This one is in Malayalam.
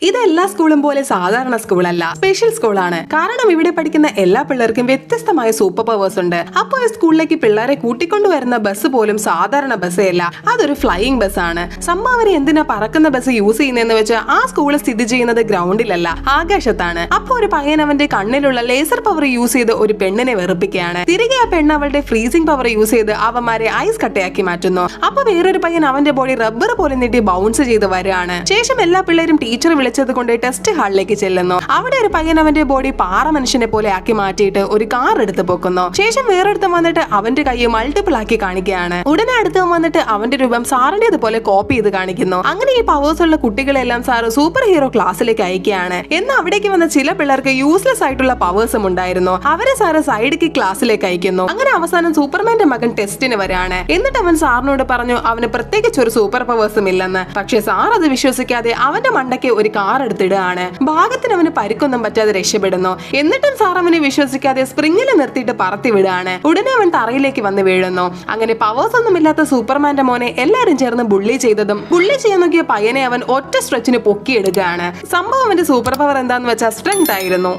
ഇത് എല്ലാ സ്കൂളും പോലെ സാധാരണ സ്കൂളല്ല, സ്പെഷ്യൽ സ്കൂളാണ്. കാരണം ഇവിടെ പഠിക്കുന്ന എല്ലാ പിള്ളേർക്കും വ്യത്യസ്തമായ സൂപ്പർ പവേഴ്സ് ഉണ്ട്. അപ്പോൾ ഈ സ്കൂളിലേക്ക് പിള്ളേരെ കൂട്ടിക്കൊണ്ടുവരുന്ന ബസ് പോലും സാധാരണ ബസ്സേ അല്ല, അതൊരു ഫ്ലൈയിങ് ബസ്സാണ്. സംഭാവന എന്തിനാ പറക്കുന്ന ബസ് യൂസ് ചെയ്യുന്നതെന്ന് വെച്ചാൽ ആ സ്കൂൾ സ്ഥിതി ചെയ്യുന്നത് ഗ്രൗണ്ടിലല്ല, ആകാശത്താണ്. അപ്പോൾ ഒരു പയ്യൻ അവന്റെ കണ്ണിലുള്ള ലേസർ പവർ യൂസ് ചെയ്ത് ഒരു പെണ്ണിനെ വെറുപ്പിക്കുകയാണ്. തിരികെ ആ പെണ്ണ് അവളുടെ ഫ്രീസിംഗ് പവർ യൂസ് ചെയ്ത് അവന്മാരെ ഐസ് കട്ടയാക്കി മാറ്റുന്നു. അപ്പൊ വേറൊരു പയ്യൻ അവന്റെ ബോഡി റബ്ബർ പോലെ നീട്ടി ബൗൺസ് ചെയ്ത് വരികയാണ്. ശേഷം എല്ലാ പിള്ളേരും ടീച്ചർ വിളിച്ചത് കൊണ്ട് ടെസ്റ്റ് ഹാളിലേക്ക് ചെല്ലുന്നു. അവിടെ ഒരു പയ്യൻ അവന്റെ ബോഡി പാറ മനുഷ്യനെ പോലെ ആക്കി മാറ്റിയിട്ട് ഒരു കാർ എടുത്ത് പൊക്കുന്നു. ശേഷം വേറൊരുത്തം വന്നിട്ട് അവന്റെ കൈ മൾട്ടിപ്പിൾ ആക്കി കാണിക്കുകയാണ്. ഉടനെ അടുത്ത് വന്നിട്ട് അവന്റെ രൂപം സാറിന്റേതുപോലെ കോപ്പി ചെയ്ത് കാണിക്കുന്നു. അങ്ങനെ ഈ പവേഴ്സ് ഉള്ള കുട്ടികളെല്ലാം സാറ് സൂപ്പർ ഹീറോ ക്ലാസ്സിലേക്ക് അയക്കുകയാണ്. എന്നാൽ അവിടേക്ക് വന്ന ചില പിള്ളേർക്ക് യൂസ്ലെസ് ആയിട്ടുള്ള പവേഴ്സും ഉണ്ടായിരുന്നു. അവരെ സാറ് സൈഡിക്ക് ക്ലാസ്സിലേക്ക് അയക്കുന്നു. അങ്ങനെ അവസാനം സൂപ്പർമാന്റെ മകൻ ടെസ്റ്റിന് വരാണ്. എന്നിട്ട് അവൻ സാറിനോട് പറഞ്ഞു അവന് പ്രത്യേകിച്ച് ഒരു സൂപ്പർ പവേഴ്സും ഇല്ലെന്ന്. പക്ഷെ സാർ അത് വിശ്വസിക്കാതെ അവന്റെ മണ്ടയ്ക്ക് ഒരു കാർ എടുത്തിടുകയാണ്. ഭാഗത്തിന് അവന് പരിക്കൊന്നും പറ്റാതെ രക്ഷപ്പെടുന്നു. എന്നിട്ടും സാർ അവനെ വിശ്വസിക്കാതെ സ്പ്രിങ്ങിൽ നിർത്തിയിട്ട് പറത്തി വിടുകയാണ്. ഉടനെ അവൻ തറയിലേക്ക് വന്ന് വീഴുന്നു. അങ്ങനെ പവേഴ്സ് ഒന്നും ഇല്ലാത്ത സൂപ്പർമാന്റെ മോനെ എല്ലാരും ചേർന്ന് ബുള്ളി ചെയ്തതും ബുള്ളി ചെയ്യാൻ നോക്കിയ പയ്യനെ അവൻ ഒറ്റ സ്ട്രെച്ചിന് പൊക്കിയെടുക്കുകയാണ്. സംഭവം അവന്റെ സൂപ്പർ പവർ എന്താന്ന് വെച്ചാൽ സ്ട്രെങ്ത് ആയിരുന്നു.